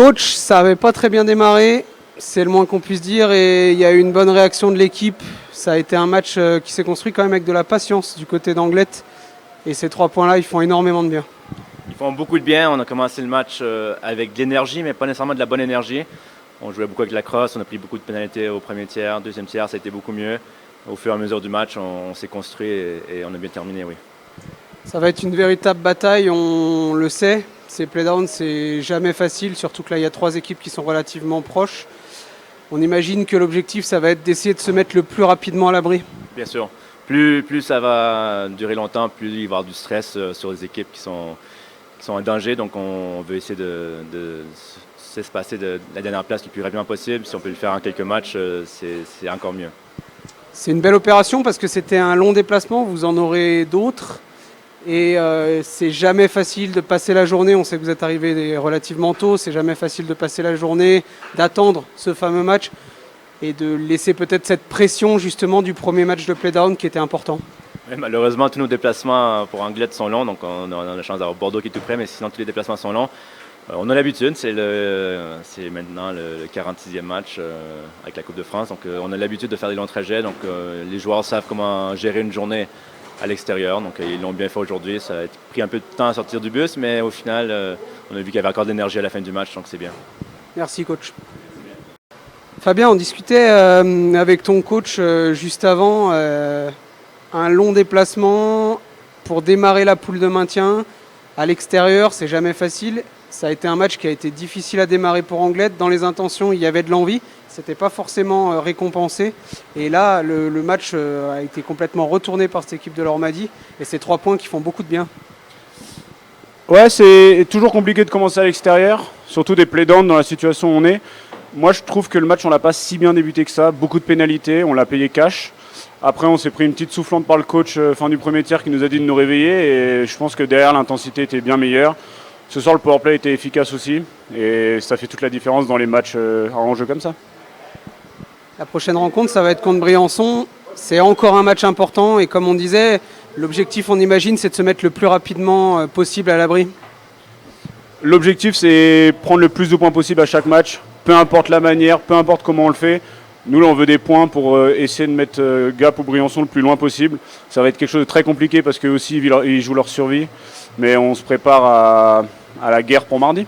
Coach, ça n'avait pas très bien démarré, c'est le moins qu'on puisse dire, et il y a eu une bonne réaction de l'équipe. Ça a été un match qui s'est construit quand même avec de la patience du côté d'Anglet, et ces 3 points-là, ils font énormément de bien. Ils font beaucoup de bien. On a commencé le match avec de l'énergie, mais pas nécessairement de la bonne énergie. On jouait beaucoup avec la crosse, on a pris beaucoup de pénalités au premier tiers, deuxième tiers, ça a été beaucoup mieux. Au fur et à mesure du match, on s'est construit et on a bien terminé, oui. Ça va être une véritable bataille, on le sait. Ces playdowns, c'est jamais facile, surtout que là, il y a 3 équipes qui sont relativement proches. On imagine que l'objectif, ça va être d'essayer de se mettre le plus rapidement à l'abri. Bien sûr. Plus ça va durer longtemps, plus il va y avoir du stress sur les équipes qui sont en danger. Donc, on veut essayer de s'espacer de la dernière place le plus rapidement possible. Si on peut le faire en quelques matchs, c'est encore mieux. C'est une belle opération parce que c'était un long déplacement, vous en aurez d'autres. Et c'est jamais facile de passer la journée, on sait que vous êtes arrivé relativement tôt, c'est jamais facile de passer la journée, d'attendre ce fameux match et de laisser peut-être cette pression justement du premier match de playdown qui était important. Oui, malheureusement, tous nos déplacements pour Anglet sont longs, donc on a la chance d'avoir Bordeaux qui est tout près, mais sinon tous les déplacements sont longs. On a l'habitude, c'est maintenant le 46e match avec la Coupe de France, donc on a l'habitude de faire des longs trajets, donc les joueurs savent comment gérer une journée à l'extérieur, donc ils l'ont bien fait aujourd'hui. Ça a pris un peu de temps à sortir du bus, mais au final, on a vu qu'il y avait encore de l'énergie à la fin du match, donc c'est bien. Merci coach. Fabien, on discutait avec ton coach juste avant, un long déplacement pour démarrer la poule de maintien à l'extérieur, c'est jamais facile. Ça a été un match qui a été difficile à démarrer pour Anglet. Dans les intentions, il y avait de l'envie. C'était pas forcément récompensé. Et là, le match a été complètement retourné par cette équipe de l'Ormadi. Et c'est 3 points qui font beaucoup de bien. Ouais, c'est toujours compliqué de commencer à l'extérieur, surtout des playdowns dans la situation où on est. Moi, je trouve que le match, on l'a pas si bien débuté que ça. Beaucoup de pénalités, on l'a payé cash. Après, on s'est pris une petite soufflante par le coach fin du premier tiers qui nous a dit de nous réveiller. Et je pense que derrière, l'intensité était bien meilleure. Ce soir, le powerplay était efficace aussi. Et ça fait toute la différence dans les matchs à enjeu comme ça. La prochaine rencontre, ça va être contre Briançon. C'est encore un match important. Et comme on disait, l'objectif, on imagine, c'est de se mettre le plus rapidement possible à l'abri. L'objectif, c'est prendre le plus de points possible à chaque match. Peu importe la manière, peu importe comment on le fait. Nous, là, on veut des points pour essayer de mettre Gap ou Briançon le plus loin possible. Ça va être quelque chose de très compliqué parce qu'eux aussi, ils jouent leur survie. Mais on se prépare à la guerre pour mardi.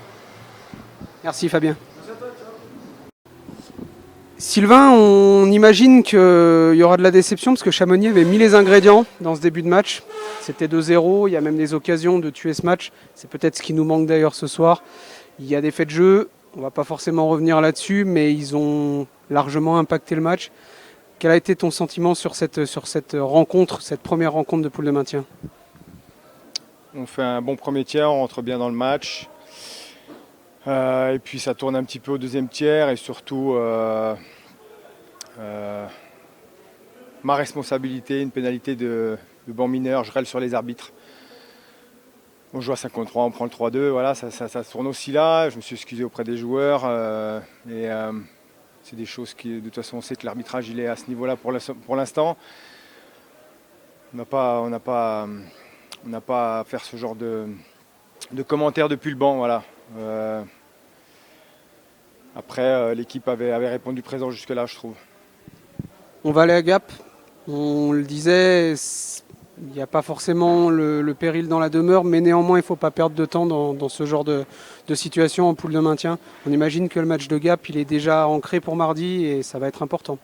Merci Fabien. Sylvain, on imagine qu'il y aura de la déception parce que Chamonix avait mis les ingrédients dans ce début de match. C'était 2-0, il y a même des occasions de tuer ce match. C'est peut-être ce qui nous manque d'ailleurs ce soir. Il y a des faits de jeu, on ne va pas forcément revenir là-dessus, mais ils ont largement impacté le match. Quel a été ton sentiment sur cette rencontre, cette première rencontre de poule de maintien ? On fait un bon premier tiers, on rentre bien dans le match. Et puis ça tourne un petit peu au deuxième tiers et surtout ma responsabilité, une pénalité de banc mineur, je râle sur les arbitres. On joue à 5 contre 3, on prend le 3-2, voilà, ça tourne aussi là. Je me suis excusé auprès des joueurs c'est des choses qui, de toute façon, on sait que l'arbitrage il est à ce niveau-là pour l'instant. On n'a pas à faire ce genre de commentaires depuis le banc, voilà. Après, l'équipe avait répondu présent jusque-là, je trouve. On va aller à Gap. On le disait, il n'y a pas forcément le péril dans la demeure, mais néanmoins, il ne faut pas perdre de temps dans ce genre de situation en poule de maintien. On imagine que le match de Gap, il est déjà ancré pour mardi et ça va être important.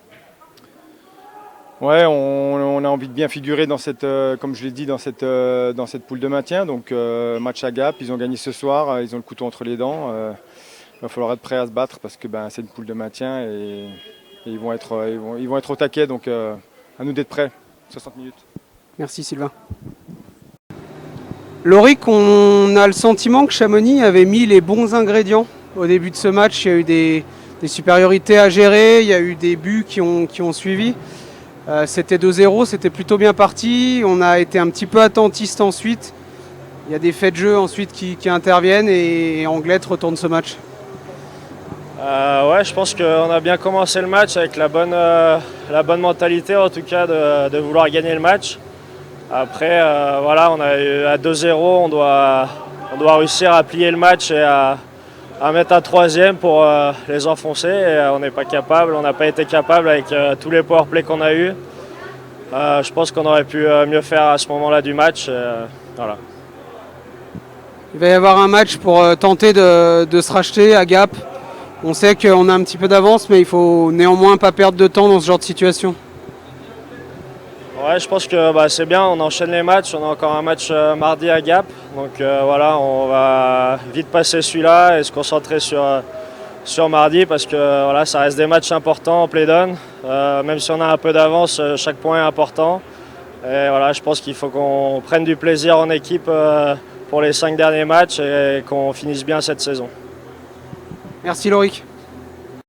Ouais, on a envie de bien figurer dans cette, comme je l'ai dit, dans cette poule de maintien. Donc match à Gap, ils ont gagné ce soir, ils ont le couteau entre les dents. Il va falloir être prêt à se battre parce que c'est une poule de maintien et ils vont être au taquet. Donc à nous d'être prêts. 60 minutes. Merci Sylvain. Lauric, on a le sentiment que Chamonix avait mis les bons ingrédients au début de ce match. Il y a eu des supériorités à gérer, il y a eu des buts qui ont suivi. C'était 2-0, c'était plutôt bien parti. On a été un petit peu attentiste ensuite. Il y a des faits de jeu ensuite qui interviennent et Anglet retourne ce match. Ouais, je pense qu'on a bien commencé le match avec la bonne mentalité en tout cas de vouloir gagner le match. Après, voilà, on a eu à 2-0, on doit réussir à plier le match et à à mettre un troisième pour les enfoncer. Et, on n'est pas capable, on n'a pas été capable avec tous les powerplays qu'on a eus. Je pense qu'on aurait pu mieux faire à ce moment-là du match. Voilà. Il va y avoir un match pour tenter de se racheter à Gap. On sait qu'on a un petit peu d'avance, mais il faut néanmoins pas perdre de temps dans ce genre de situation. Ouais, je pense que c'est bien, on enchaîne les matchs. On a encore un match mardi à Gap. Donc voilà, on va vite passer celui-là et se concentrer sur mardi parce que voilà, ça reste des matchs importants en play-down. Même si on a un peu d'avance, chaque point est important. Et voilà, je pense qu'il faut qu'on prenne du plaisir en équipe pour les 5 derniers matchs et qu'on finisse bien cette saison. Merci Loïc.